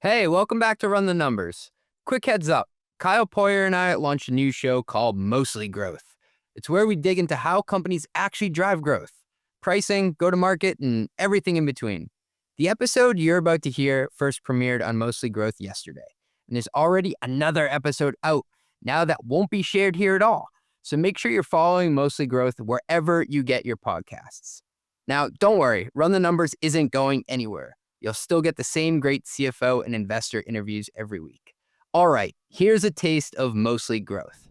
Hey, welcome back to Run the Numbers. Quick heads up, Kyle Poyer and I launched a new show called Mostly Growth. It's where we dig into how companies actually drive growth, pricing, go-to-market, and everything in between. The episode you're about to hear first premiered on Mostly Growth yesterday, and there's already another episode out now that won't be shared here at all. So make sure you're following Mostly Growth wherever you get your podcasts. Now, don't worry, Run the Numbers isn't going anywhere. You'll still get the same great CFO and investor interviews every week. All right, here's a taste of Mostly Growth.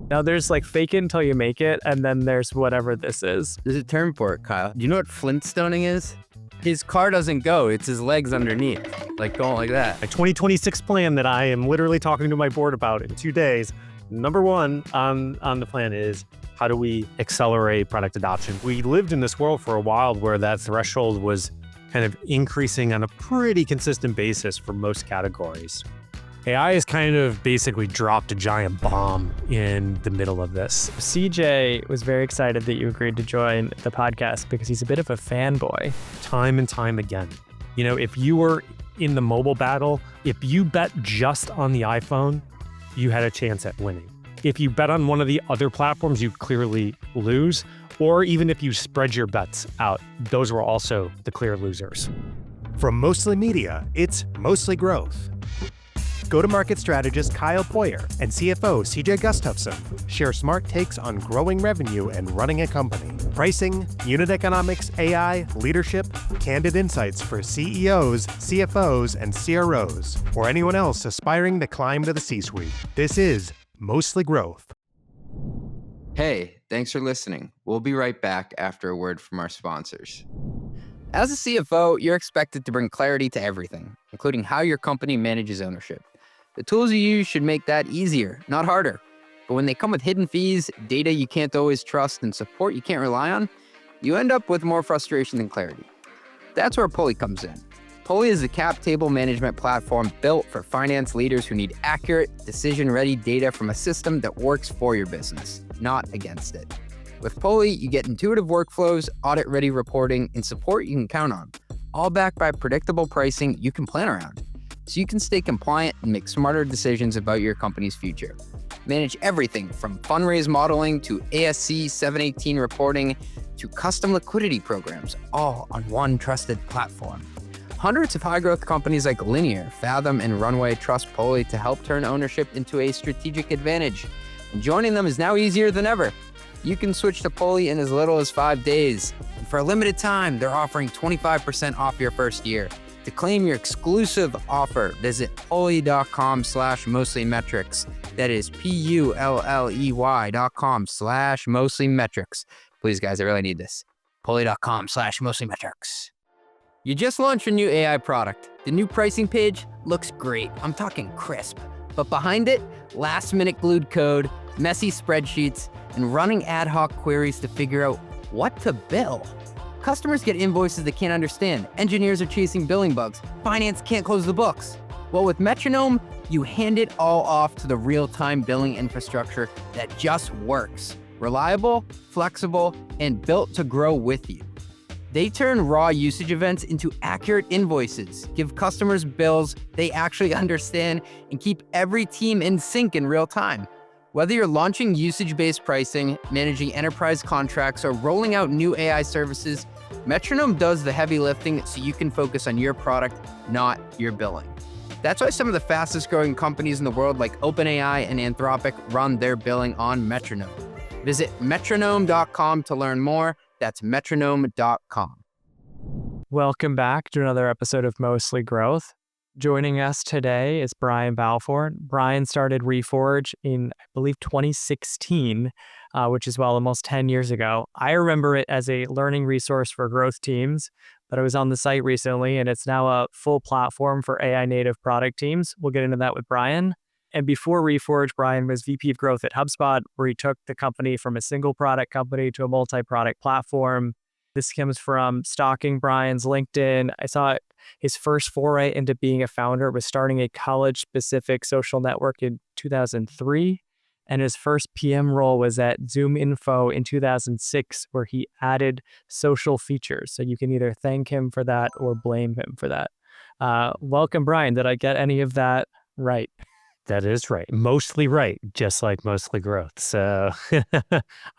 Now there's like fake it until you make it, and then there's whatever this is. There's a term for it, Kyle. Do you know what Flintstoning is? His car doesn't go, it's his legs underneath, like going like that. My 2026 plan that I am literally talking to my board about in 2 days. Number one on the plan is, how do we accelerate product adoption? We lived in this world for a while where that threshold was kind of increasing on a pretty consistent basis for most categories. AI has kind of basically dropped a giant bomb in the middle of this. CJ was very excited that you agreed to join the podcast because he's a bit of a fanboy. Time and time again. You know, if you were in the mobile battle, if you bet just on the iPhone, you had a chance at winning. If you bet on one of the other platforms, you clearly lose. Or even if you spread your bets out, those were also the clear losers. From Mostly Media, it's Mostly Growth. Go-to-market strategist Kyle Poyer and CFO CJ Gustafson share smart takes on growing revenue and running a company. Pricing, unit economics, AI, leadership, candid insights for CEOs, CFOs, and CROs, or anyone else aspiring to climb to the C-suite. This is Mostly Growth. Hey, thanks for listening. We'll be right back after a word from our sponsors. As a CFO, you're expected to bring clarity to everything, including how your company manages ownership. The tools you use should make that easier, not harder. But when they come with hidden fees, data you can't always trust, and support you can't rely on, you end up with more frustration than clarity. That's where Pulley comes in. Pulley is a cap table management platform built for finance leaders who need accurate, decision-ready data from a system that works for your business, not against it. With Pulley, you get intuitive workflows, audit-ready reporting, and support you can count on, all backed by predictable pricing you can plan around, so you can stay compliant and make smarter decisions about your company's future. Manage everything from fundraise modeling to ASC 718 reporting to custom liquidity programs, all on one trusted platform. Hundreds of high-growth companies like Linear, Fathom, and Runway trust Pulley to help turn ownership into a strategic advantage. And joining them is now easier than ever. You can switch to Pulley in as little as 5 days. And for a limited time, they're offering 25% off your first year. To claim your exclusive offer, visit pulley.com/mostlymetrics. That is PULLEY.com/mostlymetrics. Please, guys, I really need this. Pulley.com/mostlymetrics. You just launched your new AI product. The new pricing page looks great. I'm talking crisp. But behind it, last-minute glued code, messy spreadsheets, and running ad hoc queries to figure out what to bill. Customers get invoices they can't understand. Engineers are chasing billing bugs. Finance can't close the books. Well, with Metronome, you hand it all off to the real-time billing infrastructure that just works. Reliable, flexible, and built to grow with you. They turn raw usage events into accurate invoices, give customers bills they actually understand, and keep every team in sync in real time. Whether you're launching usage-based pricing, managing enterprise contracts, or rolling out new AI services, Metronome does the heavy lifting so you can focus on your product, not your billing. That's why some of the fastest growing companies in the world like OpenAI and Anthropic run their billing on Metronome. Visit metronome.com to learn more. That's metronome.com. Welcome back to another episode of Mostly Growth. Joining us today is Brian Balfour. Brian started Reforge in, I believe, 2016, which is almost 10 years ago. I remember it as a learning resource for growth teams, but I was on the site recently, and it's now a full platform for AI native product teams. We'll get into that with Brian. And before Reforge, Brian was VP of Growth at HubSpot, where he took the company from a single product company to a multi-product platform. This comes from stalking Brian's LinkedIn. I saw his first foray into being a founder was starting a college-specific social network in 2003. And his first PM role was at ZoomInfo in 2006, where he added social features. So you can either thank him for that or blame him for that. Welcome, Brian. Did I get any of that right? That is right. Mostly right, just like mostly growth. So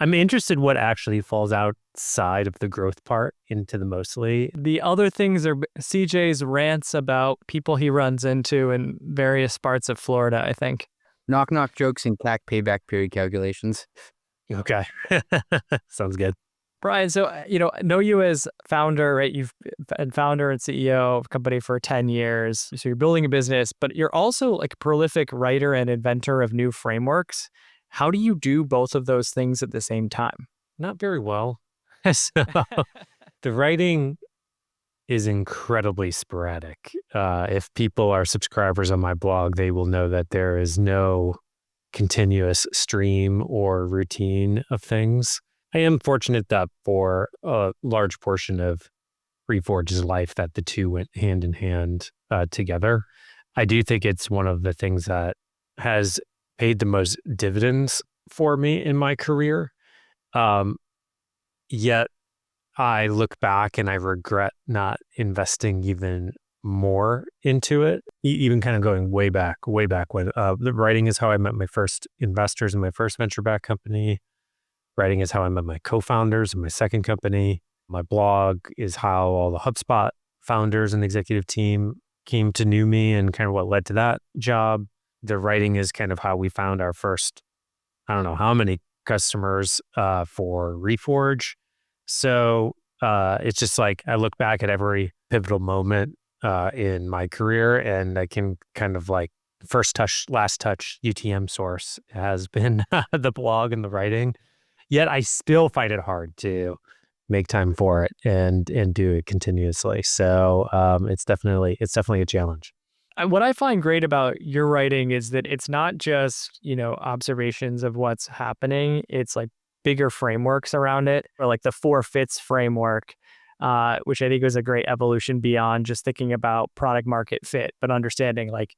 I'm interested what actually falls outside of the growth part into the mostly. The other things are CJ's rants about people he runs into in various parts of Florida, I think. Knock knock jokes and CAC payback period calculations. Okay. Sounds good. Brian, so, I know you as founder, right? You've been founder and CEO of a company for 10 years. So you're building a business, but you're also like a prolific writer and inventor of new frameworks. How do you do both of those things at the same time? Not very well. So the writing is incredibly sporadic. If people are subscribers on my blog, they will know that there is no continuous stream or routine of things. I am fortunate that for a large portion of Reforge's life that the two went hand in hand together. I do think it's one of the things that has paid the most dividends for me in my career. Yet I look back and I regret not investing even more into it, even kind of going way back when the writing is how I met my first investors in my first venture-backed company. Writing is how I met my co-founders in my second company. My blog is how all the HubSpot founders and executive team came to know me and kind of what led to that job. The writing is kind of how we found our first, I don't know how many customers for Reforge. So it's just like I look back at every pivotal moment in my career and I can kind of like first touch, last touch UTM source has been the blog and the writing. Yet I still find it hard to make time for it and do it continuously. So it's definitely a challenge. What I find great about your writing is that it's not just, observations of what's happening. It's like bigger frameworks around it, or like the 4 fits framework, which I think was a great evolution beyond just thinking about product market fit, but understanding like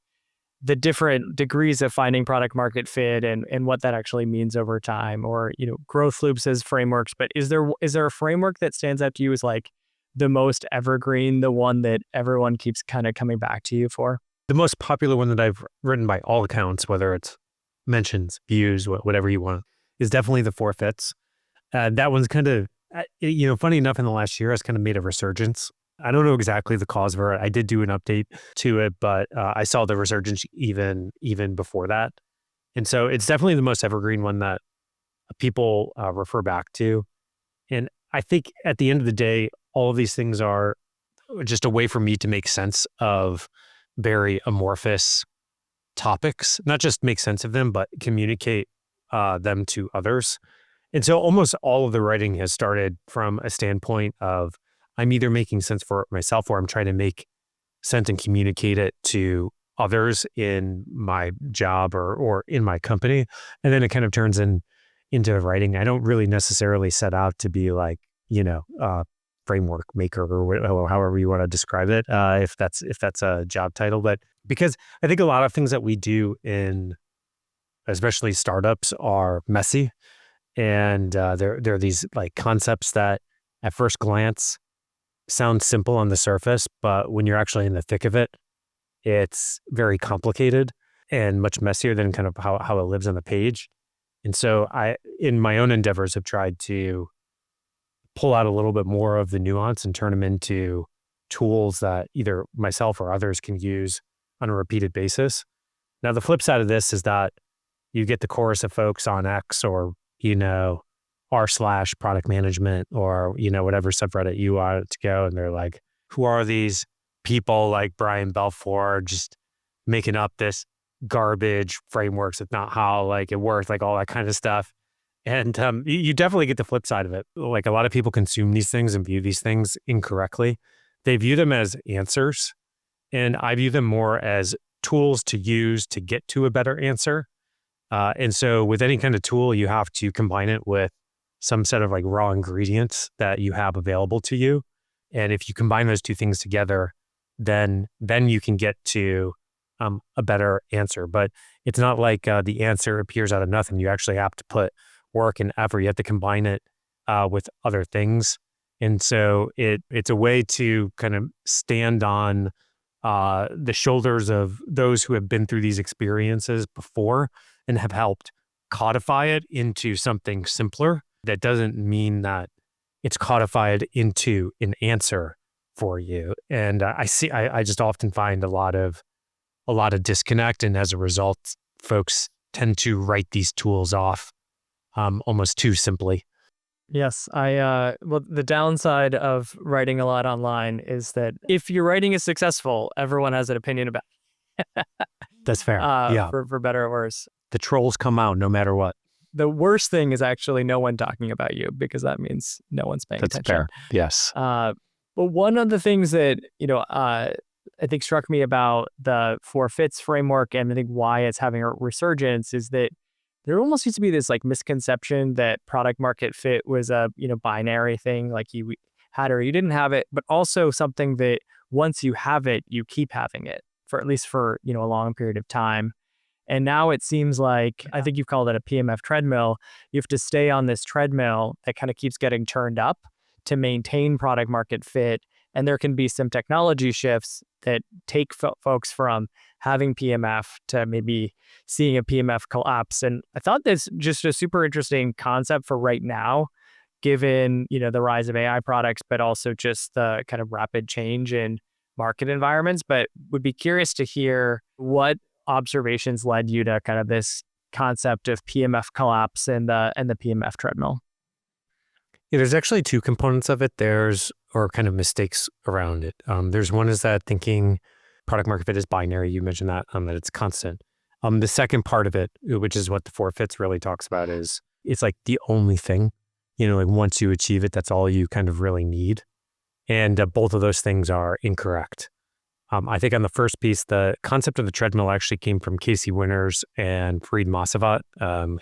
the different degrees of finding product market fit and what that actually means over time, or, growth loops as frameworks. But is there a framework that stands out to you as like the most evergreen, the one that everyone keeps kind of coming back to you for? The most popular one that I've written by all accounts, whether it's mentions, views, whatever you want, is definitely the 4 fits. That one's kind of, funny enough, in the last year, has kind of made a resurgence. I don't know exactly the cause for it. I did do an update to it, but I saw the resurgence even before that. And so it's definitely the most evergreen one that people refer back to. And I think at the end of the day, all of these things are just a way for me to make sense of very amorphous topics, not just make sense of them, but communicate them to others. And so almost all of the writing has started from a standpoint of I'm either making sense for it myself or I'm trying to make sense and communicate it to others in my job or in my company. And then it kind of turns into writing. I don't really necessarily set out to be like, framework maker or however you want to describe it, if that's a job title. But because I think a lot of things that we do in especially startups are messy. And there are these like concepts that at first glance sound simple on the surface, but when you're actually in the thick of it, it's very complicated and much messier than kind of how it lives on the page. And so I, in my own endeavors, have tried to pull out a little bit more of the nuance and turn them into tools that either myself or others can use on a repeated basis. Now, the flip side of this is that you get the chorus of folks on X or, r/product management or, whatever subreddit you want to go. And they're like, who are these people like Brian Balfour just making up this garbage frameworks? It's not how like it works, like all that kind of stuff. And you definitely get the flip side of it. Like a lot of people consume these things and view these things incorrectly. They view them as answers. And I view them more as tools to use to get to a better answer. And so with any kind of tool, you have to combine it with some set of like raw ingredients that you have available to you. And if you combine those two things together, then you can get to a better answer. But it's not like the answer appears out of nothing. You actually have to put work and effort. You have to combine it with other things. And so it's a way to kind of stand on the shoulders of those who have been through these experiences before and have helped codify it into something simpler. That doesn't mean that it's codified into an answer for you. And I just often find a lot of disconnect, and as a result, folks tend to write these tools off almost too simply. Yes, well, the downside of writing a lot online is that if your writing is successful, everyone has an opinion about That's fair. it, for better or worse. The trolls come out no matter what. The worst thing is actually no one talking about you, because that means no one's paying That's attention. fair. Yes. But one of the things that, I think struck me about the 4 Fits framework, and I think why it's having a resurgence, is that there almost used to be this like misconception that product market fit was a, binary thing, like you had or you didn't have it, but also something that once you have it, you keep having it for at least for, a long period of time. And now it seems like, I think you've called it a PMF treadmill. You have to stay on this treadmill that kind of keeps getting turned up to maintain product market fit. And there can be some technology shifts that take folks from having PMF to maybe seeing a PMF collapse. And I thought that's just a super interesting concept for right now, given, the rise of AI products, but also just the kind of rapid change in market environments. But would be curious to hear what observations led you to kind of this concept of PMF collapse and the PMF treadmill. Yeah, there's actually 2 components of it. Or kind of mistakes around it. There's one is that thinking product market fit is binary. You mentioned that it's constant. The second part of it, which is what the 4 Fits really talks about, is it's like the only thing, like once you achieve it, that's all you kind of really need. And both of those things are incorrect. I think on the first piece, the concept of the treadmill actually came from Casey Winters and Fareed Masavat,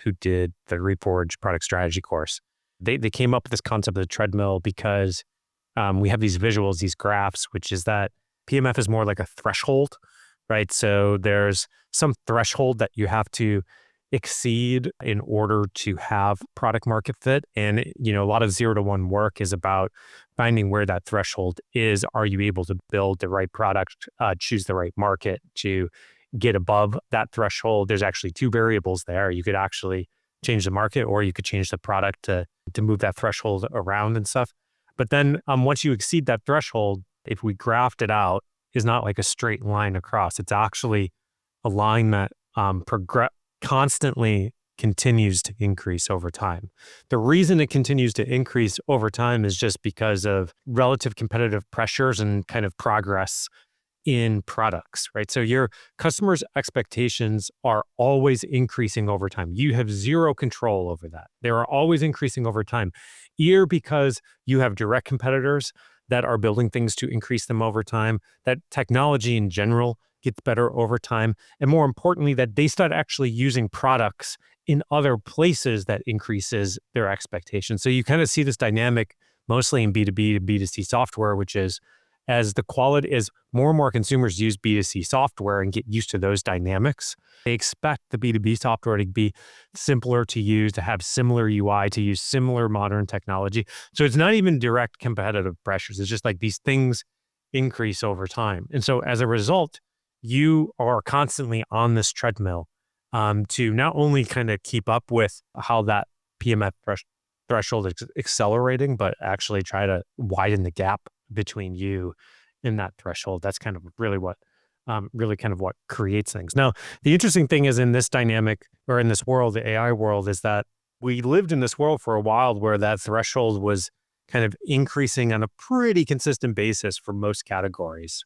who did the Reforge product strategy course. They came up with this concept of the treadmill because we have these visuals, these graphs, which is that PMF is more like a threshold, right? So there's some threshold that you have to exceed in order to have product market fit. And, a lot of 0 to 1 work is about finding where that threshold is. Are you able to build the right product, choose the right market to get above that threshold? There's actually 2 variables there. You could actually change the market, or you could change the product to move that threshold around and stuff. But then once you exceed that threshold, if we graphed it out, is not like a straight line across. It's actually a line that constantly continues to increase over time. The reason it continues to increase over time is just because of relative competitive pressures and kind of progress in products, right? So your customers' expectations are always increasing over time. You have 0 control over that. They are always increasing over time, either because you have direct competitors that are building things to increase them over time, that technology in general gets better over time, and more importantly, that they start actually using products in other places that increases their expectations. So you kind of see this dynamic mostly in B2B to B2C software, which is as more and more consumers use B2C software and get used to those dynamics, they expect the B2B software to be simpler to use, to have similar UI, to use similar modern technology. So it's not even direct competitive pressures. It's just like these things increase over time. And so as a result, you are constantly on this treadmill to not only kind of keep up with how that PMF threshold is accelerating, but actually try to widen the gap between you and that threshold. That's kind of really what creates things. Now, the interesting thing is in this dynamic, or in this world, the AI world, is that we lived in this world for a while where that threshold was kind of increasing on a pretty consistent basis for most categories.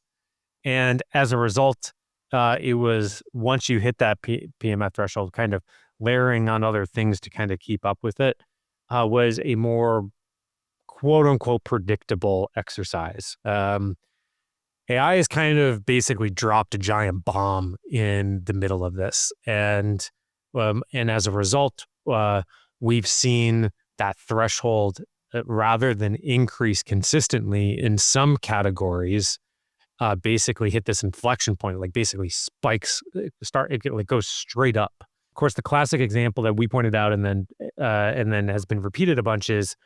And as a result, it was, once you hit that PMF threshold, kind of layering on other things to kind of keep up with it, was a more quote unquote predictable exercise. AI has kind of basically dropped a giant bomb in the middle of this. And as a result, we've seen that threshold rather than increase consistently in some categories, basically hit this inflection point, like basically spikes, it goes straight up. Of course, the classic example that we pointed out and then has been repeated a bunch is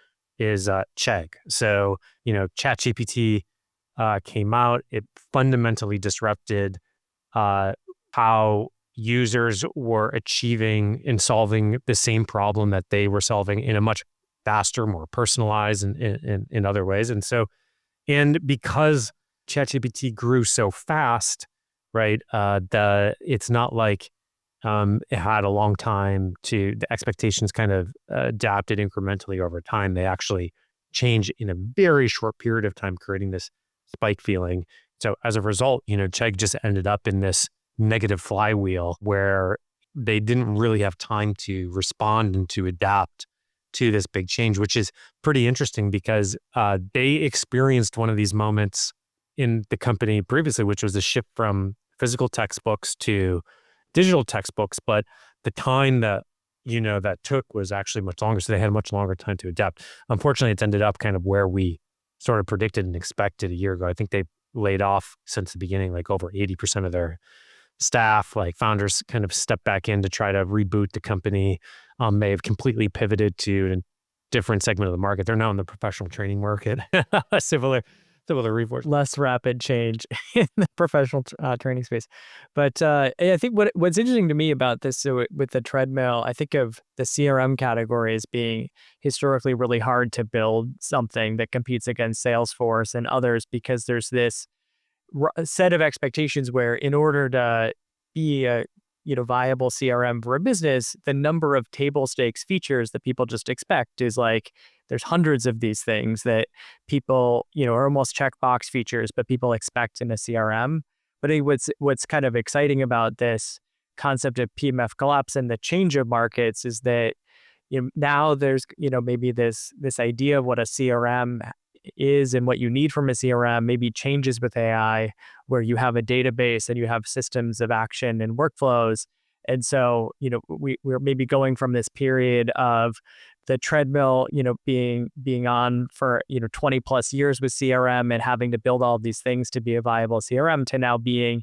Chegg. So, ChatGPT came out, it fundamentally disrupted how users were achieving and solving the same problem that they were solving in a much faster, more personalized and in other ways. And because ChatGPT grew so fast, right? It's not like it had a long time the expectations kind of adapted incrementally over time. They actually changed in a very short period of time, creating this spike feeling. So as a result, Chegg just ended up in this negative flywheel where they didn't really have time to respond and to adapt to this big change, which is pretty interesting because they experienced one of these moments in the company previously, which was the shift from physical textbooks to digital textbooks. But the time that took was actually much longer. So they had a much longer time to adapt. Unfortunately, it's ended up kind of where we sort of predicted and expected a year ago. I think they laid off since the beginning, like over 80% of their staff. Like founders kind of stepped back in to try to reboot the company. They have completely pivoted to a different segment of the market. They're now in the professional training market, similar to Reforge. Less rapid change in the professional training space. But I think what's interesting to me about this, so with the treadmill, I think of the CRM category as being historically really hard to build something that competes against Salesforce and others, because there's this set of expectations where in order to be a viable CRM for a business, the number of table stakes features that people just expect is like there's hundreds of these things that people are almost checkbox features, but people expect in a CRM. But what's kind of exciting about this concept of PMF collapse and the change of markets is that now there's maybe this idea of what a CRM is and what you need from a CRM maybe changes with AI, where you have a database and you have systems of action and workflows. And so, we're maybe going from this period of the treadmill, being on for, 20 plus years with CRM and having to build all of these things to be a viable CRM, to now being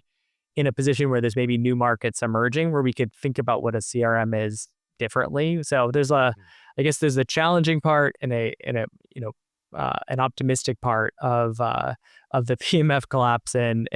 in a position where there's maybe new markets emerging where we could think about what a CRM is differently. So there's I guess there's a challenging part and an optimistic part of the PMF collapse and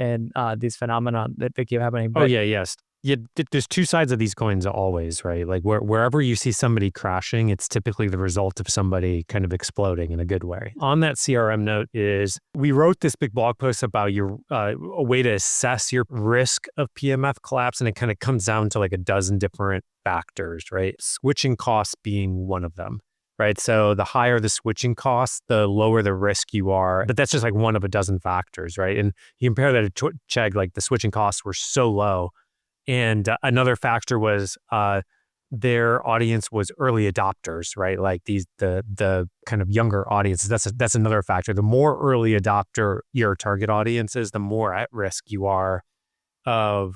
these phenomena that keep happening. But yes. Yeah, there's two sides of these coins always, right? Like wherever you see somebody crashing, it's typically the result of somebody kind of exploding in a good way. On that CRM note is we wrote this big blog post about a way to assess your risk of PMF collapse, and it kind of comes down to like a dozen different factors, right? Switching costs being one of them. Right. So the higher the switching costs, the lower the risk you are. But that's just like one of a dozen factors. Right. And you compare that to Chegg, like the switching costs were so low. And another factor was their audience was early adopters. Right. Like the kind of younger audiences. That's another factor. The more early adopter your target audience is, the more at risk you are of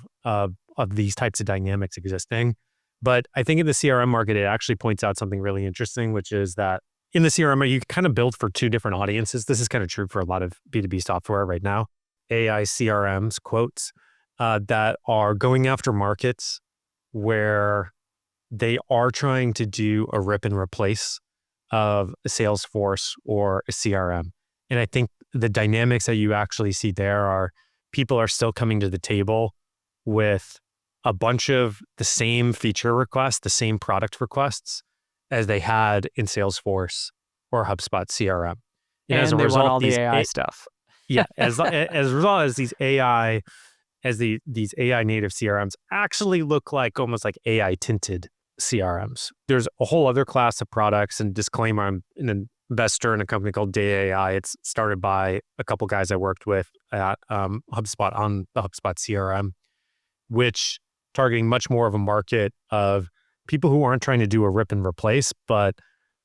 these types of dynamics existing. But I think in the CRM market, it actually points out something really interesting, which is that in the CRM, you kind of build for two different audiences. This is kind of true for a lot of B2B software right now. AI CRMs, quotes, that are going after markets where they are trying to do a rip and replace of a Salesforce or a CRM. And I think the dynamics that you actually see there are people are still coming to the table with a bunch of the same feature requests, the same product requests as they had in Salesforce or HubSpot CRM. And as a result, want all the AI stuff. Yeah, as a result, as these AI native CRMs actually look like almost like AI tinted CRMs. There's a whole other class of products, and disclaimer, I'm an investor in a company called Day AI. It's started by a couple guys I worked with at HubSpot on the HubSpot CRM, which targeting much more of a market of people who aren't trying to do a rip and replace, but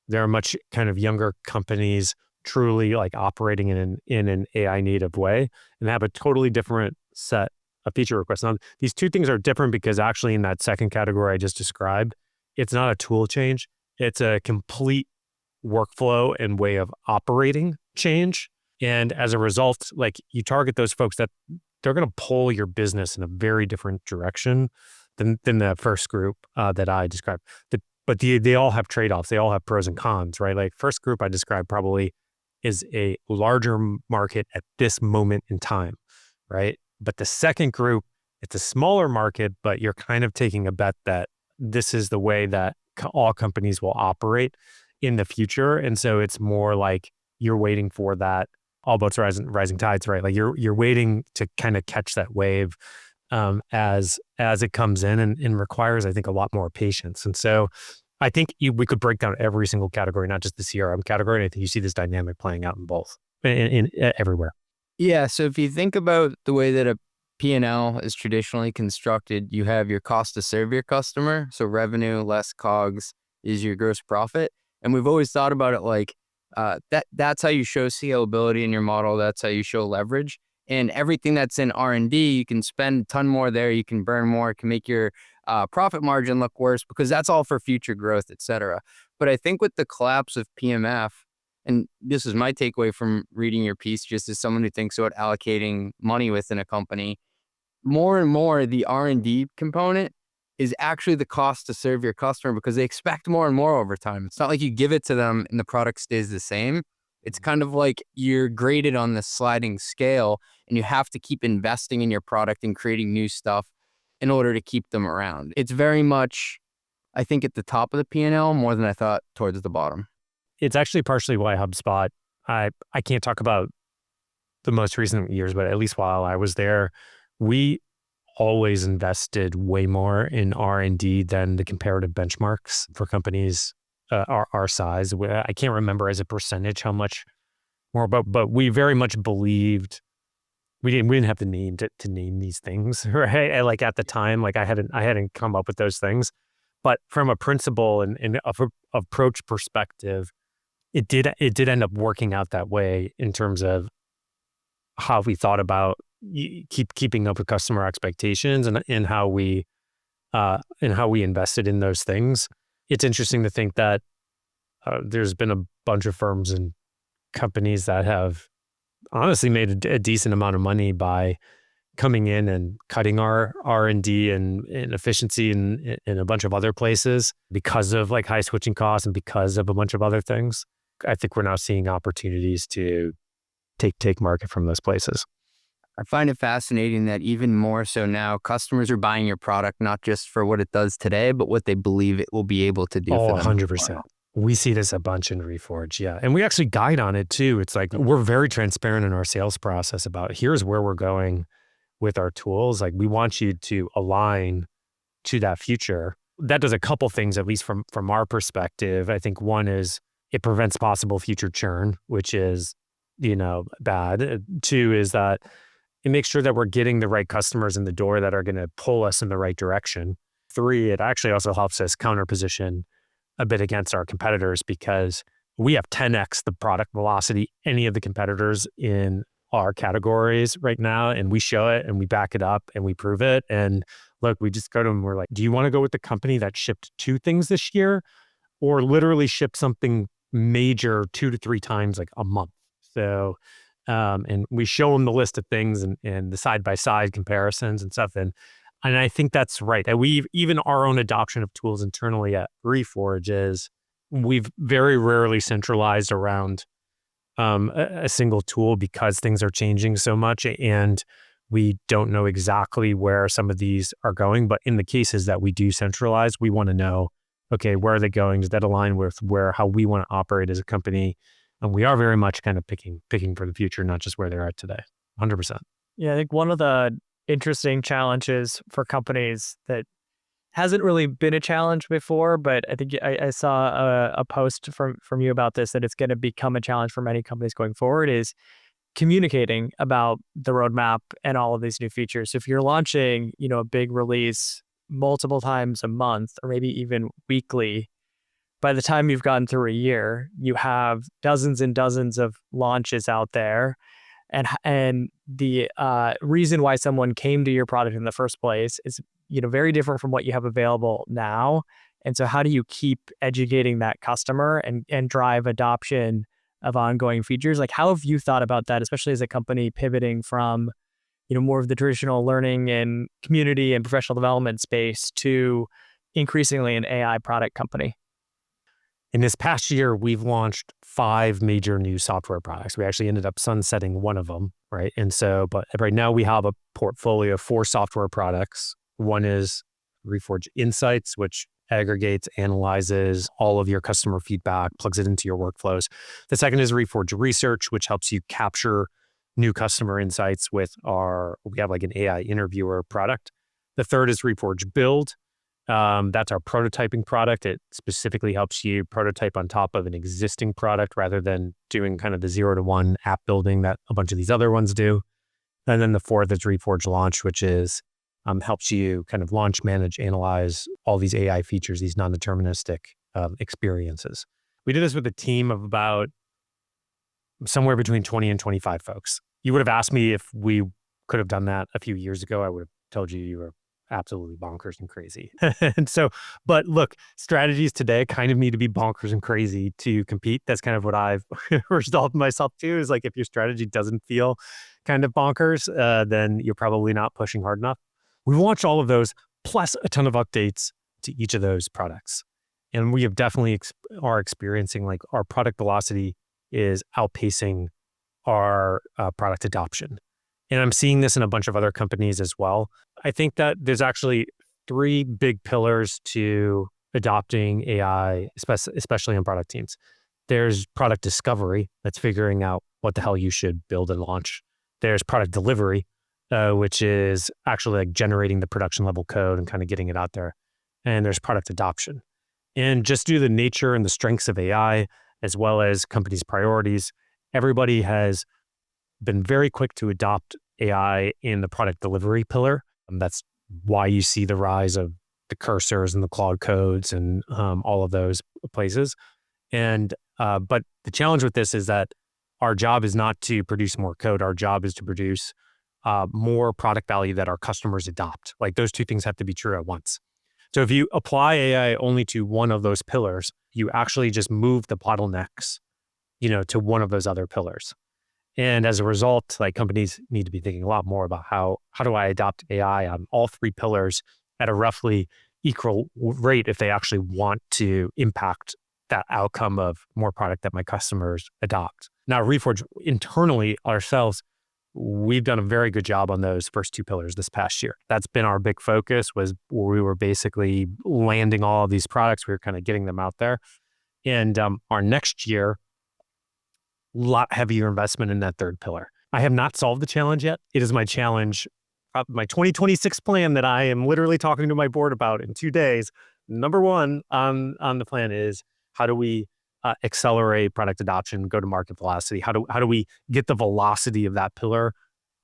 they're much kind of younger companies truly like operating in an AI native way and have a totally different set of feature requests. Now, these two things are different because actually in that second category I just described, it's not a tool change. It's a complete workflow and way of operating change. And as a result, like you target those folks that they're going to pull your business in a very different direction than the first group that I described. But they all have trade-offs. They all have pros and cons, right? Like first group I described probably is a larger market at this moment in time, right? But the second group, it's a smaller market, but you're kind of taking a bet that this is the way that all companies will operate in the future. And so it's more like you're waiting for that all boats rising tides, right? Like you're waiting to kind of catch that wave as it comes in and requires, I think, a lot more patience. And so I think we could break down every single category, not just the CRM category. And I think you see this dynamic playing out in both, in everywhere. Yeah. So if you think about the way that a P&L is traditionally constructed, you have your cost to serve your customer. So revenue less COGS is your gross profit. And we've always thought about it like that's how you show scalability in your model. That's how you show leverage. And everything that's in R&D, you can spend a ton more there. You can burn more. It can make your profit margin look worse because that's all for future growth, et cetera. But I think with the collapse of PMF, and this is my takeaway from reading your piece, just as someone who thinks about allocating money within a company, more and more the R&D component is actually the cost to serve your customer because they expect more and more over time. It's not like you give it to them and the product stays the same. It's kind of like you're graded on this sliding scale and you have to keep investing in your product and creating new stuff in order to keep them around. It's very much, I think, at the top of the P&L more than I thought towards the bottom. It's actually partially why HubSpot, I can't talk about the most recent years, but at least while I was there, we always invested way more in R&D than the comparative benchmarks for companies our size. I can't remember as a percentage how much more, but we very much believed we didn't have the name to name these things, right? And like at the time, like I hadn't come up with those things, but from a principle and approach perspective, it did end up working out that way in terms of how we thought about keeping up with customer expectations and how we invested in those things. It's interesting to think that there's been a bunch of firms and companies that have honestly made a decent amount of money by coming in and cutting our R&D and efficiency in a bunch of other places because of like high switching costs and because of a bunch of other things. I think we're now seeing opportunities to take market from those places. I find it fascinating that even more so now, customers are buying your product not just for what it does today, but what they believe it will be able to do for them. 100%. We see this a bunch in Reforge, yeah. And we actually guide on it too. It's like we're very transparent in our sales process about here's where we're going with our tools. Like we want you to align to that future. That does a couple things, at least from our perspective. I think one is it prevents possible future churn, which is, bad. Two is that it makes sure that we're getting the right customers in the door that are going to pull us in the right direction. Three, it actually also helps us counterposition a bit against our competitors because we have 10x the product velocity any of the competitors in our categories right now. And we show it and we back it up and we prove it. And look, we just go to them, we're like, do you want to go with the company that shipped 2 things this year or literally shipped something major 2 to 3 times like a month? So, and we show them the list of things and the side-by-side comparisons and stuff. And I think that's right. And even our own adoption of tools internally at Reforge is we've very rarely centralized around a single tool because things are changing so much and we don't know exactly where some of these are going. But in the cases that we do centralize, we want to know, okay, where are they going? Does that align with how we want to operate as a company? And we are very much kind of picking for the future, not just where they're at today. 100%. Yeah, I think one of the interesting challenges for companies that hasn't really been a challenge before, but I think I saw a post from you about this, that it's going to become a challenge for many companies going forward, is communicating about the roadmap and all of these new features. So if you're launching, a big release multiple times a month or maybe even weekly, by the time you've gotten through a year, you have dozens and dozens of launches out there. And the reason why someone came to your product in the first place is, very different from what you have available now. And so how do you keep educating that customer and drive adoption of ongoing features? Like, how have you thought about that, especially as a company pivoting from, more of the traditional learning and community and professional development space to increasingly an AI product company? In this past year, we've launched 5 major new software products. We actually ended up sunsetting one of them, right? And so, but right now we have a portfolio of 4 software products. One is Reforge Insights, which aggregates, analyzes all of your customer feedback, plugs it into your workflows. The second is Reforge Research, which helps you capture new customer insights we have like an AI interviewer product. The third is Reforge Build. That's our prototyping product. It specifically helps you prototype on top of an existing product rather than doing kind of the 0 to 1 app building that a bunch of these other ones do. And then the fourth is Reforge Launch, which is helps you kind of launch, manage, analyze all these AI features, these non-deterministic experiences. We did this with a team of about somewhere between 20 and 25 folks. You would have asked me if we could have done that a few years ago. I would have told you were absolutely bonkers and crazy. And so, but look, strategies today kind of need to be bonkers and crazy to compete. That's kind of what I've resolved myself to, is like, if your strategy doesn't feel kind of bonkers, then you're probably not pushing hard enough. We launched all of those, plus a ton of updates to each of those products. And we have definitely are experiencing, like, our product velocity is outpacing our product adoption. And I'm seeing this in a bunch of other companies as well. I think that there's actually 3 big pillars to adopting AI, especially on product teams. There's product discovery, that's figuring out what the hell you should build and launch. There's product delivery, which is actually like generating the production level code and kind of getting it out there. And there's product adoption. And just due to the nature and the strengths of AI, as well as companies' priorities, everybody has been very quick to adopt AI in the product delivery pillar. That's why you see the rise of the cursors and the Claude codes and all of those places. And but the challenge with this is that our job is not to produce more code. Our job is to produce more product value that our customers adopt. Like, those 2 things have to be true at once. So if you apply AI only to one of those pillars, you actually just move the bottlenecks, to one of those other pillars. And as a result, like, companies need to be thinking a lot more about how do I adopt AI on all 3 pillars at a roughly equal rate if they actually want to impact that outcome of more product that my customers adopt. Now, Reforge internally ourselves, we've done a very good job on those first 2 pillars this past year. That's been our big focus, was where we were basically landing all of these products. We were kind of getting them out there. And our next year, lot heavier investment in that 3rd pillar. I have not solved the challenge yet. It is my challenge, my 2026 plan that I am literally talking to my board about in 2 days. Number 1 on the plan is, how do we accelerate product adoption, go-to-market velocity? How do we get the velocity of that pillar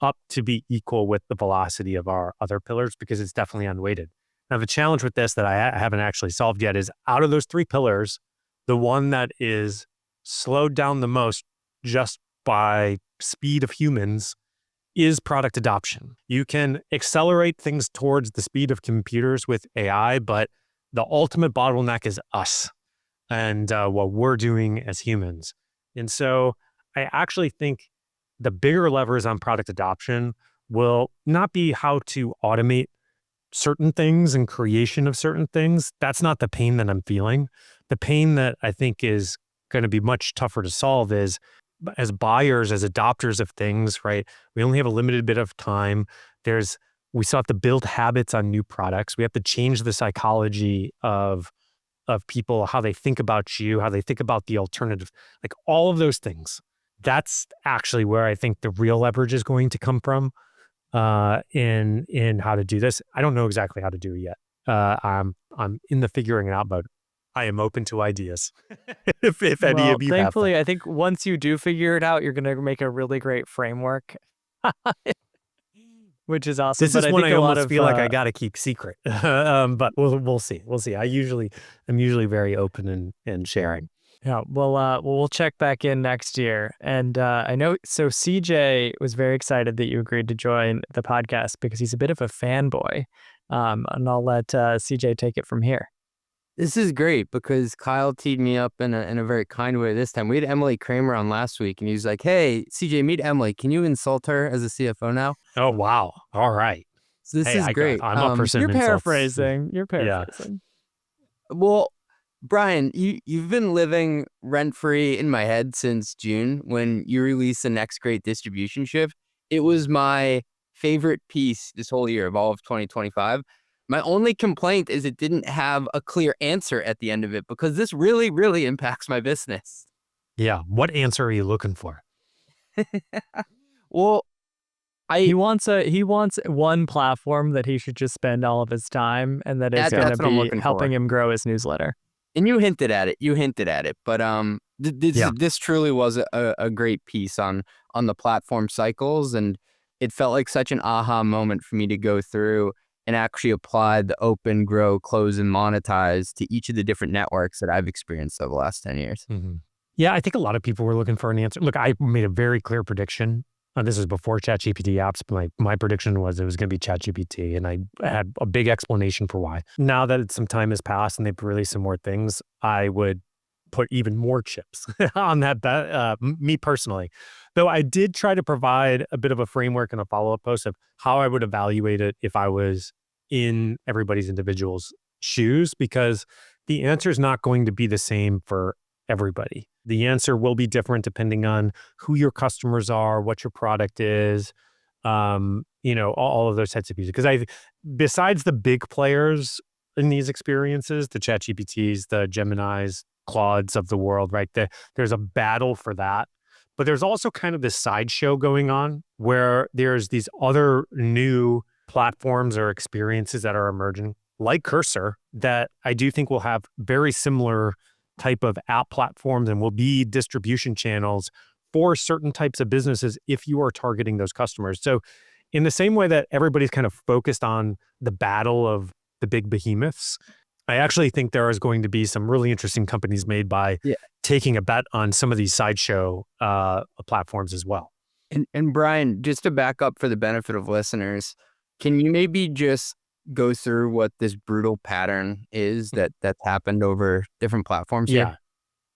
up to be equal with the velocity of our other pillars? Because it's definitely unweighted. Now, the challenge with this that I haven't actually solved yet is, out of those 3 pillars, the one that is slowed down the most just by speed of humans is product adoption. You can accelerate things towards the speed of computers with AI, but the ultimate bottleneck is us and what we're doing as humans. And so I actually think the bigger levers on product adoption will not be how to automate certain things and creation of certain things. That's not the pain that I'm feeling. The pain that I think is going to be much tougher to solve is, as buyers, as adopters of things, right? We only have a limited bit of time. We still have to build habits on new products. We have to change the psychology of people, how they think about you, how they think about the alternative, like all of those things. That's actually where I think the real leverage is going to come from in how to do this. I don't know exactly how to do it yet. I'm in the figuring it out, but I am open to ideas. if any of you thankfully, have I think once you do figure it out, you're going to make a really great framework, which is awesome. This but is when I almost of, feel like I got to keep secret. But we'll see. We'll see. I'm usually very open and sharing. Yeah, well, we'll check back in next year. And I know, so CJ was very excited that you agreed to join the podcast because he's a bit of a fanboy. And I'll let CJ take it from here. This is great because Kyle teed me up in a very kind way this time. We had Emily Kramer on last week, and he was like, "Hey, CJ, meet Emily. Can you insult her as a CFO now?" Oh, wow. All right. So this is great. I'm a person. You're paraphrasing. Yeah. Well, Brian, you've been living rent-free in my head since June when you released the next great distribution shift. It was my favorite piece this whole year of all of 2025. My only complaint is it didn't have a clear answer at the end of it because this really, really impacts my business. Yeah. What answer are you looking for? Well, He wants one platform that he should just spend all of his time, and that is going to that's what I'm be looking helping for. him grow his newsletter. And you hinted at it, but Yeah. this truly was a great piece on the platform cycles, and it felt like such an aha moment for me to go through and actually apply the open, grow, close, and monetize to each of the different networks that I've experienced over the last 10 years. Mm-hmm. Yeah, I think a lot of people were looking for an answer. Look, I made a very clear prediction. This is before ChatGPT apps, but my prediction was it was going to be ChatGPT, and I had a big explanation for why. Now that some time has passed and they've released some more things, I would put even more chips on that bet, me personally. Though I did try to provide a bit of a framework and a follow-up post of how I would evaluate it if I was in everybody's individual's shoes, because the answer is not going to be the same for everybody. The answer will be different depending on who your customers are, what your product is, all of those types of pieces. Because besides the big players in these experiences, the ChatGPTs, the Geminis, Claudes of the world, right? There's a battle for that. But there's also kind of this sideshow going on where there's these other new platforms or experiences that are emerging, like Cursor, that I do think will have very similar type of app platforms and will be distribution channels for certain types of businesses if you are targeting those customers. So in the same way that everybody's kind of focused on the battle of the big behemoths, I actually think there is going to be some really interesting companies made by taking a bet on some of these sideshow platforms as well. And Brian, just to back up for the benefit of listeners, can you maybe just go through what this brutal pattern is that's happened over different platforms here?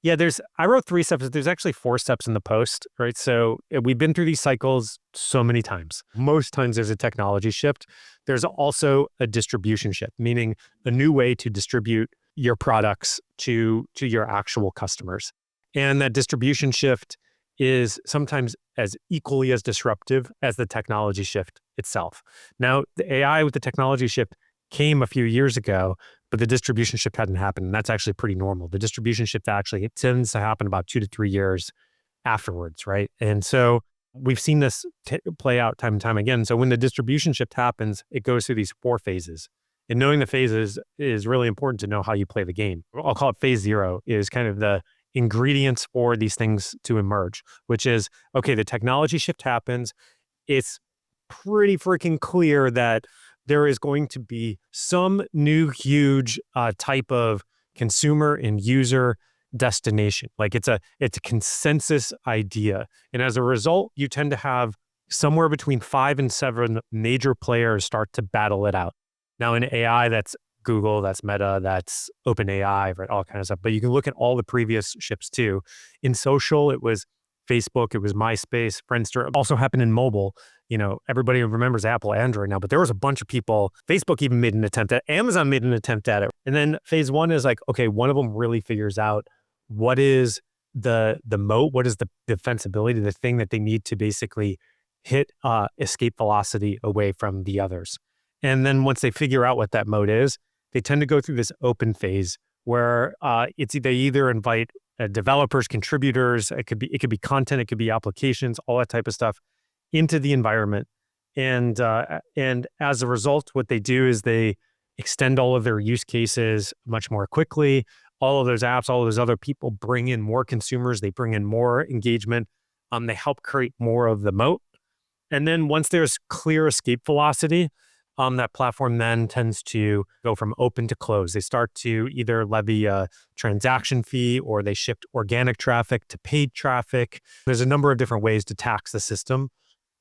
Yeah, I wrote 3 steps. There's actually 4 steps in the post, right? So we've been through these cycles so many times. Most times there's a technology shift. There's also a distribution shift, meaning a new way to distribute your products to your actual customers. And that distribution shift is sometimes as equally as disruptive as the technology shift itself. Now, the AI with the technology shift came a few years ago, but the distribution shift hadn't happened. And that's actually pretty normal. The distribution shift actually tends to happen about 2 to 3 years afterwards, right? And so we've seen this play out time and time again. So when the distribution shift happens, it goes through these 4 phases. And knowing the phases is really important to know how you play the game. I'll call it phase 0 is kind of the ingredients for these things to emerge, which is, okay, the technology shift happens. It's pretty freaking clear that there is going to be some new huge type of consumer and user destination. Like it's a consensus idea. And as a result, you tend to have somewhere between 5 and 7 major players start to battle it out. Now in AI, that's Google, that's Meta, that's OpenAI, right? All kinds of stuff. But you can look at all the previous shifts too. In social, it was Facebook, it was MySpace, Friendster. It also happened in mobile. Everybody remembers Apple, Android now, but there was a bunch of people. Facebook even made an attempt at it. Amazon made an attempt at it. And then phase 1 is like, okay, one of them really figures out what is the moat, what is the defensibility, the thing that they need to basically hit escape velocity away from the others. And then once they figure out what that moat is, they tend to go through this open phase where they either invite developers, contributors, it could be content, it could be applications, all that type of stuff into the environment. And as a result, what they do is they extend all of their use cases much more quickly. All of those apps, all of those other people bring in more consumers, they bring in more engagement. They help create more of the moat. And then once there's clear escape velocity, that platform then tends to go from open to close. They start to either levy a transaction fee or they shift organic traffic to paid traffic. There's a number of different ways to tax the system.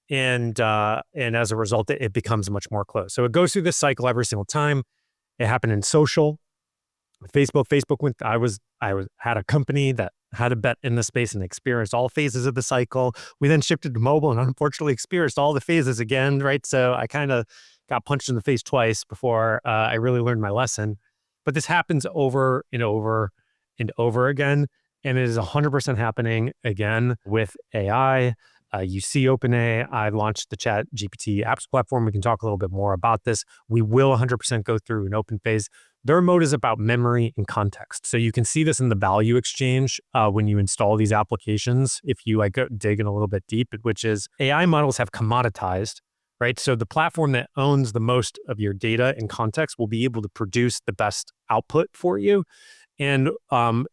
And as a result, it becomes much more closed. So it goes through this cycle every single time. It happened in social. Facebook went, I had a company that had a bet in the space and experienced all phases of the cycle. We then shifted to mobile and unfortunately experienced all the phases again, right? So I kind of got punched in the face twice before I really learned my lesson. But this happens over and over and over again. And it is 100% happening again with AI. You see OpenAI launched the ChatGPT apps platform. We can talk a little bit more about this. We will 100% go through an open phase. Their mode is about memory and context. So you can see this in the value exchange when you install these applications. If you go dig in a little bit deep, which is AI models have commoditized, right? So the platform that owns the most of your data and context will be able to produce the best output for you. And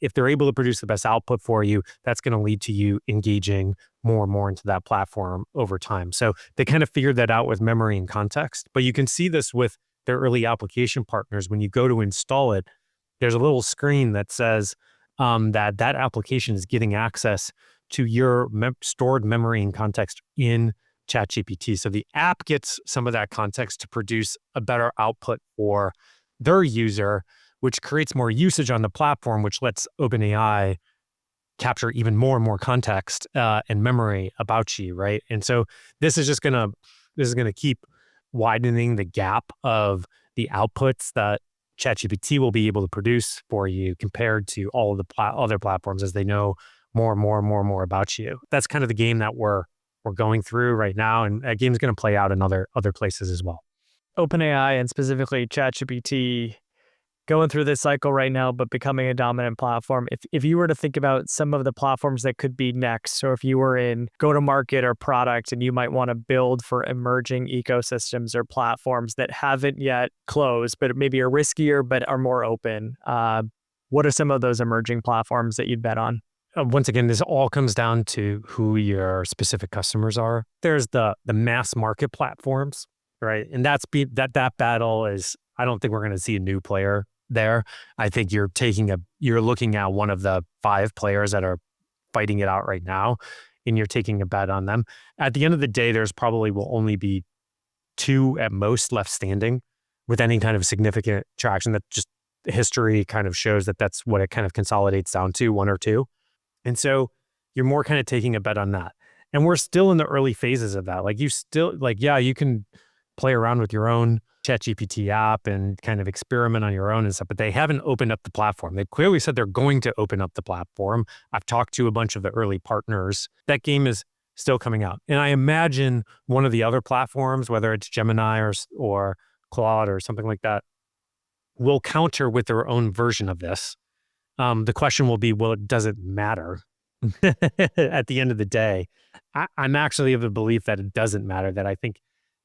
if they're able to produce the best output for you, that's going to lead to you engaging more and more into that platform over time. So they kind of figured that out with memory and context. But you can see this with their early application partners. When you go to install it, there's a little screen that says that application is getting access to your stored memory and context in ChatGPT. So the app gets some of that context to produce a better output for their user, which creates more usage on the platform, which lets OpenAI capture even more and more context and memory about you, right? And so this is gonna keep widening the gap of the outputs that ChatGPT will be able to produce for you compared to all of the other platforms as they know more and more and more and more about you. That's kind of the game that we're going through right now, and that game's going to play out in other places as well. OpenAI and specifically ChatGPT going through this cycle right now, but becoming a dominant platform. If you were to think about some of the platforms that could be next, so if you were in go-to-market or product and you might want to build for emerging ecosystems or platforms that haven't yet closed, but maybe are riskier, but are more open, what are some of those emerging platforms that you'd bet on? Once again, this all comes down to who your specific customers are. There's the mass market platforms, right? And that battle is, I don't think we're going to see a new player there. I think you're looking at one of the 5 players that are fighting it out right now, and you're taking a bet on them. At the end of the day, there's probably will only be 2 at most left standing with any kind of significant traction. That just history kind of shows that that's what it kind of consolidates down to, 1 or 2. And so you're more kind of taking a bet on that. And we're still in the early phases of that. You can play around with your own ChatGPT app and kind of experiment on your own and stuff, but they haven't opened up the platform. They clearly said they're going to open up the platform. I've talked to a bunch of the early partners. That game is still coming out. And I imagine one of the other platforms, whether it's Gemini or Claude or something like that, will counter with their own version of this. The question will be, well, does it matter? At the end of the day, I'm actually of the belief that it doesn't matter, that I think,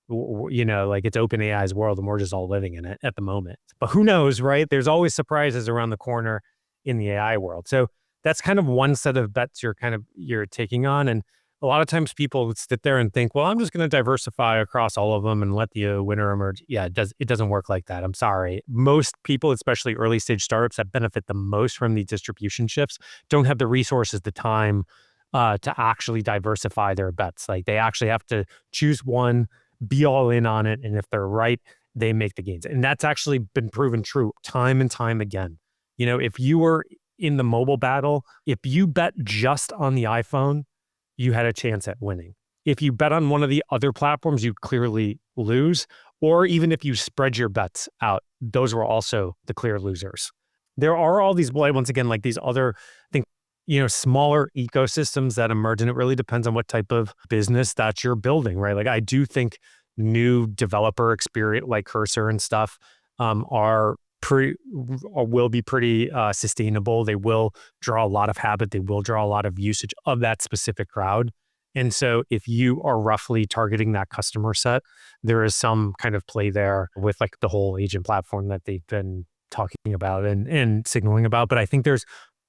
it's OpenAI's world and we're just all living in it at the moment. But who knows, right? There's always surprises around the corner in the AI world. So that's kind of one set of bets you're taking on. And a lot of times people would sit there and think, well, I'm just going to diversify across all of them and let the winner emerge. Yeah, it doesn't work like that. I'm sorry. Most people, especially early stage startups that benefit the most from these distribution shifts, don't have the resources, the time to actually diversify their bets. Like they actually have to choose one, be all in on it. And if they're right, they make the gains. And that's actually been proven true time and time again. If you were in the mobile battle, if you bet just on the iPhone, you had a chance at winning. If you bet on one of the other platforms, you clearly lose. Or even if you spread your bets out, those were also the clear losers. There are all these, once again, like these other, I think, smaller ecosystems that emerge, and it really depends on what type of business that you're building, right? Like I do think new developer experience like Cursor and stuff will be pretty sustainable. They will draw a lot of habit. They will draw a lot of usage of that specific crowd. And so if you are roughly targeting that customer set, there is some kind of play there with like the whole agent platform that they've been talking about and signaling about. But I think there's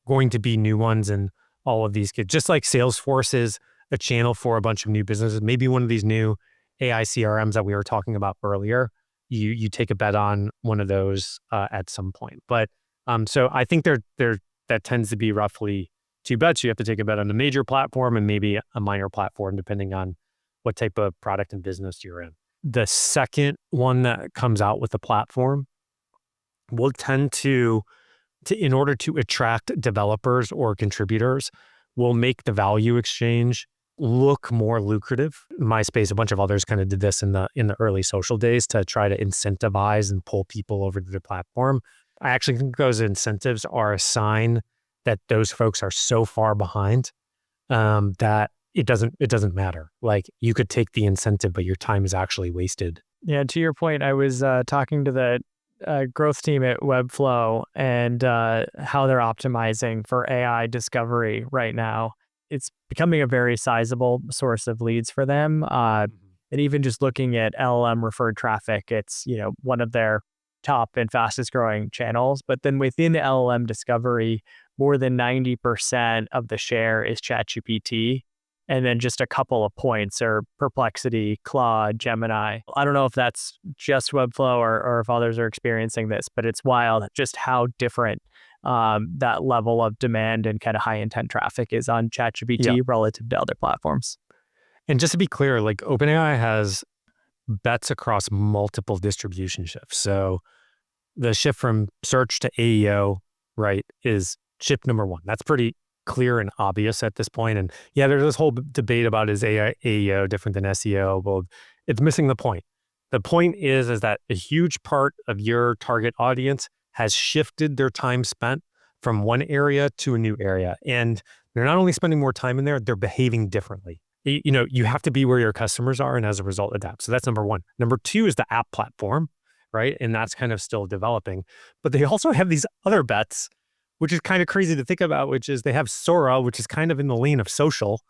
going to be new ones in all of these kids. Just like Salesforce is a channel for a bunch of new businesses, maybe one of these new AI CRMs that we were talking about earlier, you take a bet on one of those at some point. But so I think that tends to be roughly 2 bets. You have to take a bet on a major platform and maybe a minor platform, depending on what type of product and business you're in. The second one that comes out with the platform will tend to in order to attract developers or contributors, will make the value exchange look more lucrative. MySpace, a bunch of others kind of did this in the early social days to try to incentivize and pull people over to the platform. I actually think those incentives are a sign that those folks are so far behind that it doesn't matter. Like you could take the incentive, but your time is actually wasted. Yeah, to your point, I was talking to the growth team at Webflow and how they're optimizing for AI discovery right now. It's becoming a very sizable source of leads for them. And even just looking at LLM referred traffic, it's one of their top and fastest growing channels. But then within LLM discovery, more than 90% of the share is ChatGPT. And then just a couple of points are Perplexity, Claude, Gemini. I don't know if that's just Webflow or if others are experiencing this, but it's wild just how different that level of demand and kind of high intent traffic is on ChatGPT relative to other platforms. And just to be clear, like OpenAI has bets across multiple distribution shifts. So the shift from search to AEO, right, is shift number one. That's pretty clear and obvious at this point. And yeah, there's this whole debate about is AEO different than SEO? Well, it's missing the point. The point is that a huge part of your target audience has shifted their time spent from one area to a new area. And they're not only spending more time in there, they're behaving differently. You have to be where your customers are and as a result adapt. So that's number one. Number two is the app platform, right? And that's kind of still developing. But they also have these other bets, which is kind of crazy to think about, which is they have Sora, which is kind of in the lane of social.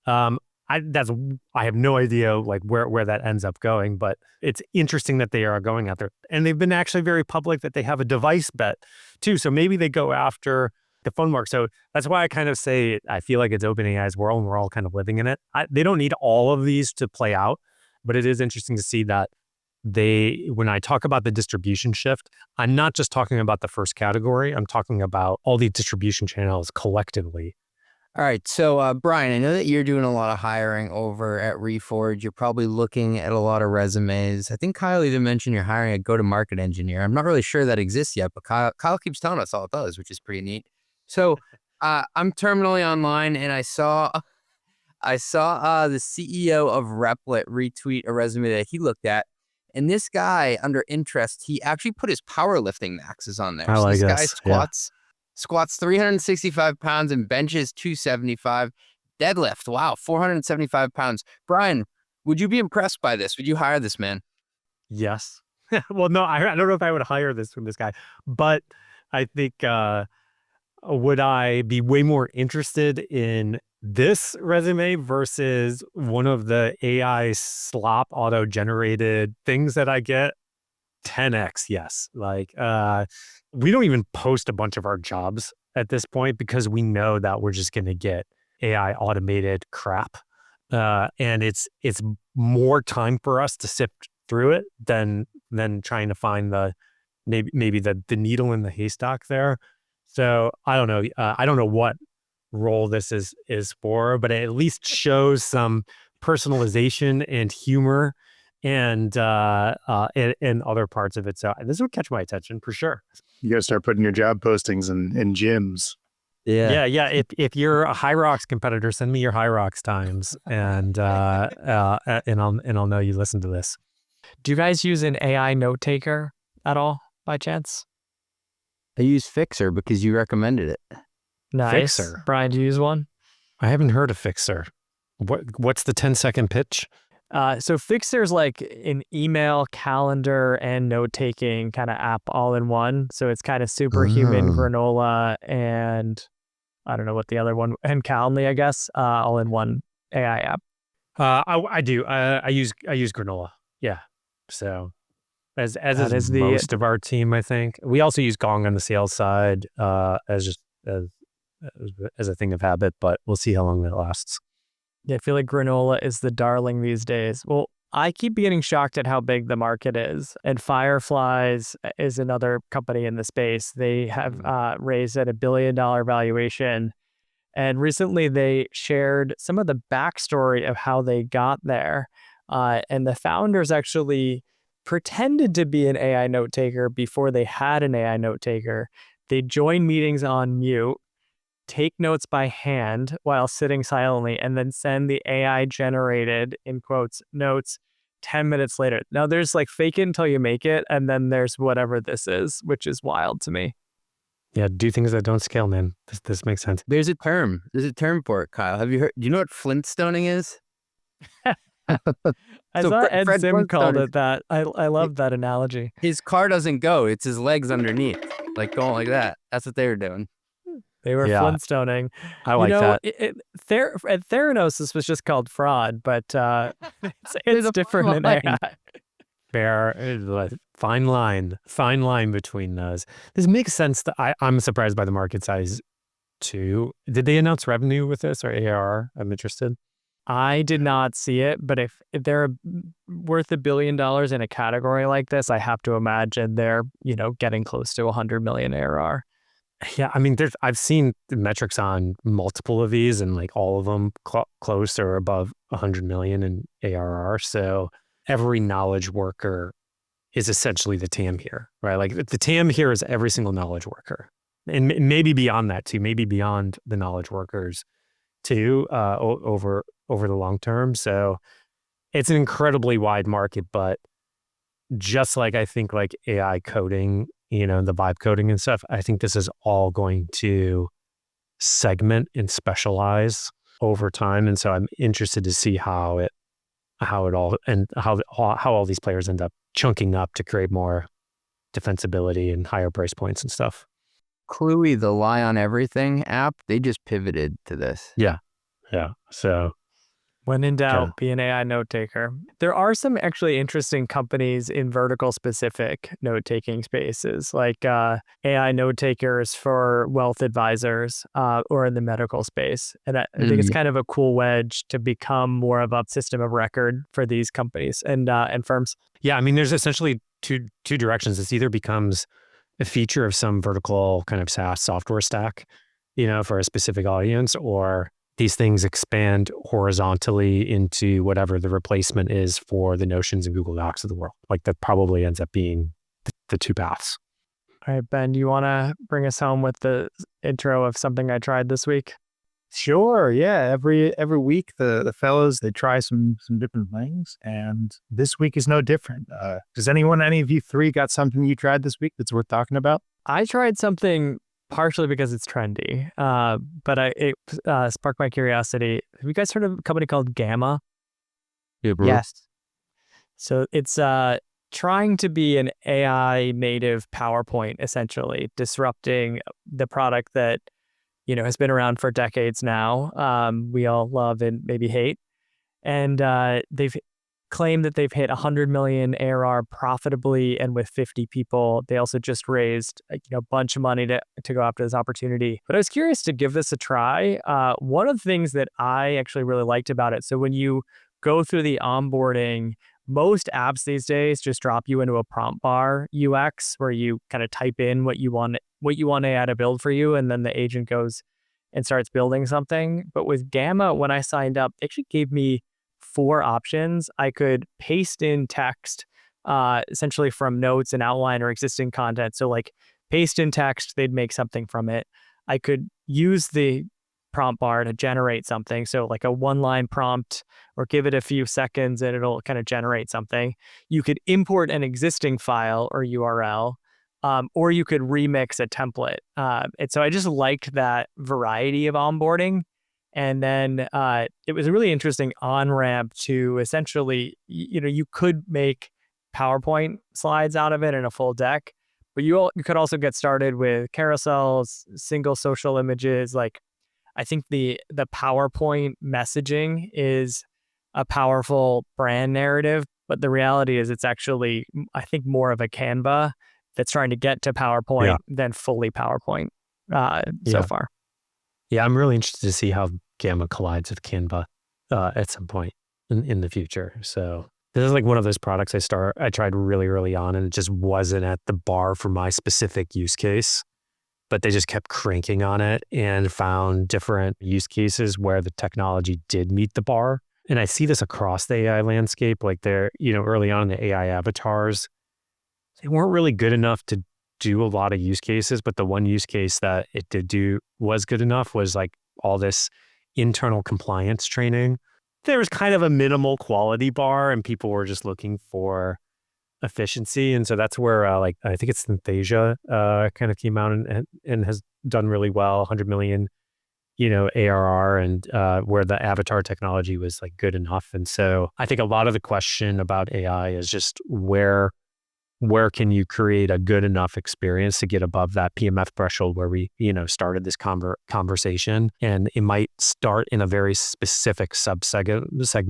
I have no idea like where that ends up going, but it's interesting that they are going out there. And they've been actually very public that they have a device bet too. So maybe they go after the phone mark. So that's why I kind of say I feel like it's OpenAI's world and we're all kind of living in it. They don't need all of these to play out, but it is interesting to see that when I talk about the distribution shift, I'm not just talking about the first category. I'm talking about all the distribution channels collectively. All right. So, Brian, I know that you're doing a lot of hiring over at Reforge. You're probably looking at a lot of resumes. I think Kyle even mentioned you're hiring a go-to-market engineer. I'm not really sure that exists yet, but Kyle keeps telling us all it does, which is pretty neat. So, I'm terminally online, and I saw the CEO of Replit retweet a resume that he looked at. And this guy, under interest, he actually put his powerlifting maxes on there. So this guy squats 365 pounds and benches 275. Deadlift, wow, 475 pounds. Brian, would you be impressed by this? Would you hire this man? Yes. Well, no, I don't know if I would hire this from this guy, but I think would I be way more interested in this resume versus one of the AI slop auto-generated things that I get? 10x, yes. Like we don't even post a bunch of our jobs at this point because we know that we're just going to get AI automated crap, and it's more time for us to sift through it than trying to find maybe the needle in the haystack there. So I don't know. I don't know what role this is for, but it at least shows some personalization and humor and other parts of it. So this would catch my attention for sure. You got to start putting your job postings in gyms. Yeah. If you're a High Rocks competitor, send me your High Rocks times, and I'll know you listen to this. Do you guys use an AI note taker at all by chance? I use Fixer because you recommended it. Nice. Fixer. Brian, do you use one? I haven't heard of Fixer. What's the 10-second pitch? So Fixer's like an email, calendar, and note-taking kind of app all in one. So it's kind of superhuman, granola, and I don't know what the other one, and Calendly, I guess, all in one AI app. I do. I use granola. Yeah. So as is most of our team, I think. We also use Gong on the sales side as a thing of habit, but we'll see how long that lasts. Yeah, I feel like granola is the darling these days. Well, I keep getting shocked at how big the market is. And Fireflies is another company in the space. They have raised at $1 billion valuation. And recently they shared some of the backstory of how they got there. And the founders actually pretended to be an AI note taker before they had an AI note taker. They joined meetings on mute, take notes by hand while sitting silently, and then send the AI generated, in quotes, notes 10 minutes later. Now there's like fake it until you make it, and then there's whatever this is, which is wild to me. Yeah, do things that don't scale, man. This makes sense. There's a term. There's a term for it, Kyle. Have you heard? Do you know what Flintstoning is? I So saw Ed Fred Sim called Flintstone, it that. I love that analogy. his car doesn't go. It's his legs underneath, like going like that. That's what they were doing. They were Yeah, Flintstoning. I like that. At Theranos, this was just called fraud, but There's it's a different fine in line. AI. Fair, fine line between those. This makes sense. I'm surprised by the market size too. Did they announce revenue with this or ARR? I'm interested. I did not see it, but if they're worth $1 billion in a category like this, I have to imagine they're, getting close to 100 million ARR. Yeah, I mean, I've seen the metrics on multiple of these, and like all of them close or above 100 million in ARR. So every knowledge worker is essentially the TAM here, right? Like the TAM here is every single knowledge worker, and maybe beyond that too, maybe beyond the knowledge workers too, over the long term. So it's an incredibly wide market, but just like I think like AI coding, the vibe coding and stuff, I think this is all going to segment and specialize over time. And so I'm interested to see how it all and how all these players end up chunking up to create more defensibility and higher price points and stuff. Pulley, the Lie on Everything app, they just pivoted to this. Yeah. So When in doubt, Okay. be an AI note taker. There are some actually interesting companies in vertical specific note taking spaces, like AI note takers for wealth advisors or in the medical space. And I think it's kind of a cool wedge to become more of a system of record for these companies and firms. yeah, I mean, there's essentially two directions. This either becomes a feature of some vertical kind of SaaS software stack, for a specific audience, or these things expand horizontally into whatever the replacement is for the Notions and Google Docs of the world. Like that probably ends up being the two paths. All right, Ben, do you want to bring us home with the intro of something I tried this week? Sure. Yeah. Every week, the fellows, they try some different things. And this week is no different. Does any of you three got something you tried this week that's worth talking about? I tried something partially because it's trendy, but it sparked my curiosity. Have you guys heard of a company called Gamma? Yes. So it's trying to be an AI native PowerPoint, essentially disrupting the product that has been around for decades now. We all love and maybe hate, and they've claimed that they've hit 100 million ARR profitably and with 50 people. They also just raised a bunch of money to go after this opportunity. But I was curious to give this a try. One of the things that I actually really liked about it, so when you go through the onboarding, most apps these days just drop you into a prompt bar UX where you kind of type in what you want AI to build for you, and then the agent goes and starts building something. But with Gamma, when I signed up, it actually gave me 4 options. I could paste in text, essentially from notes and outline or existing content. So like paste in text, they'd make something from it. I could use the prompt bar to generate something. So like a 1-line prompt, or give it a few seconds and it'll kind of generate something. You could import an existing file or URL, or you could remix a template. And so I just liked that variety of onboarding. And then it was a really interesting on-ramp to essentially, you could make PowerPoint slides out of it in a full deck, but you could also get started with carousels, single social images. Like I think the PowerPoint messaging is a powerful brand narrative, but the reality is it's actually, I think, more of a Canva that's trying to get to PowerPoint than fully PowerPoint so far. Yeah, I'm really interested to see how Gamma collides with Canva at some point in the future. So this is like one of those products I tried really early on, and it just wasn't at the bar for my specific use case. But they just kept cranking on it and found different use cases where the technology did meet the bar. And I see this across the AI landscape. Like they're, early on in the AI avatars, they weren't really good enough to do a lot of use cases, but the one use case that it did do was good enough was like all this internal compliance training. There was kind of a minimal quality bar, and people were just looking for efficiency. And so that's where like I think it's Synthesia kind of came out and has done really well, 100 million, ARR, and where the avatar technology was like good enough. And so I think a lot of the question about AI is just where can you create a good enough experience to get above that PMF threshold where we, started this conversation. And it might start in a very specific segment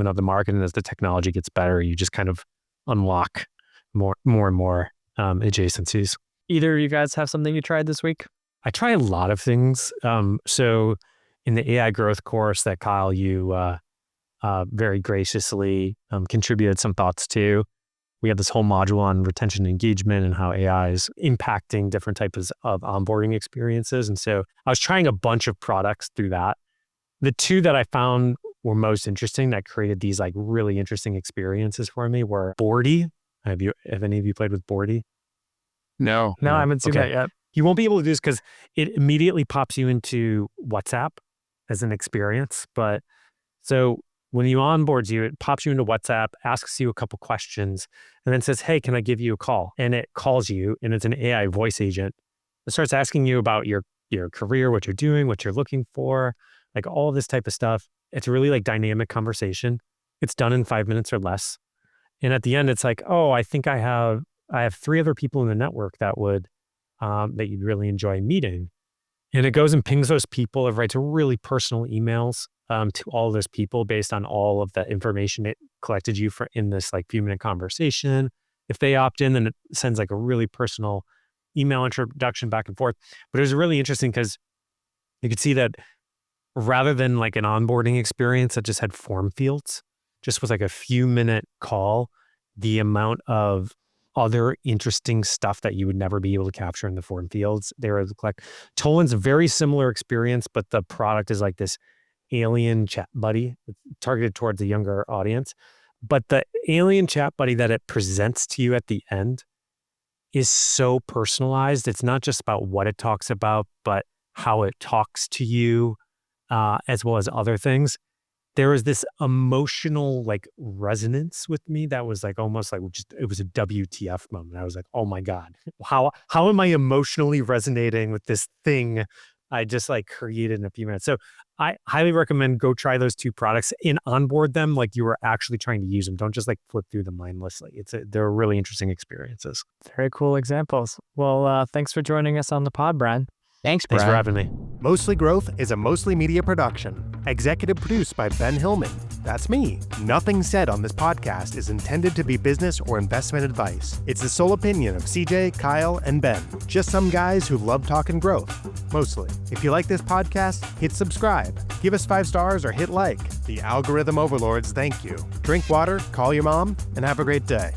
of the market. And as the technology gets better, you just kind of unlock more and more adjacencies. Either of you guys have something you tried this week? I try a lot of things. So in the AI growth course that Kyle, you very graciously contributed some thoughts to, we have this whole module on retention and engagement and how AI is impacting different types of onboarding experiences. And so I was trying a bunch of products through that. The two that I found were most interesting that created these like really interesting experiences for me were Boardy. Have any of you played with Boardy? No. No, I haven't seen that yet. You won't be able to do this because it immediately pops you into WhatsApp as an experience. But so when you onboard you, it pops you into WhatsApp, asks you a couple questions, and then says, hey, can I give you a call? And it calls you, and it's an AI voice agent. It starts asking you about your career, what you're doing, what you're looking for, like all this type of stuff. It's really like dynamic conversation. It's done in 5 minutes or less. And at the end, it's like, oh, I think I have 3 other people in the network that you'd really enjoy meeting. And it goes and pings those people. It writes really personal emails to all those people based on all of the information it collected you for in this like few minute conversation. If they opt in, then it sends like a really personal email introduction back and forth. But it was really interesting because you could see that rather than like an onboarding experience that just had form fields, just with like a few minute call, the amount of other interesting stuff that you would never be able to capture in the form fields, they were able to collect. Tolan's a very similar experience, but the product is like this alien chat buddy targeted towards a younger audience. But the alien chat buddy that it presents to you at the end is so personalized. It's not just about what it talks about, but how it talks to you, as well as other things. There was this emotional like resonance with me that was like almost like it was a WTF moment. I was like, oh my God, how am I emotionally resonating with this thing I just like created in a few minutes? So I highly recommend go try those 2 products and onboard them like you were actually trying to use them. Don't just like flip through them mindlessly. They're really interesting experiences. Very cool examples. Well, thanks for joining us on the pod, Brian. Thanks, Brian. Thanks for having me. Mostly Growth is a Mostly Media production. Executive produced by Ben Hillman. That's me. Nothing said on this podcast is intended to be business or investment advice. It's the sole opinion of CJ, Kyle, and Ben. Just some guys who love talking growth. Mostly. If you like this podcast, hit subscribe. Give us 5 stars or hit like. The algorithm overlords thank you. Drink water, call your mom, and have a great day.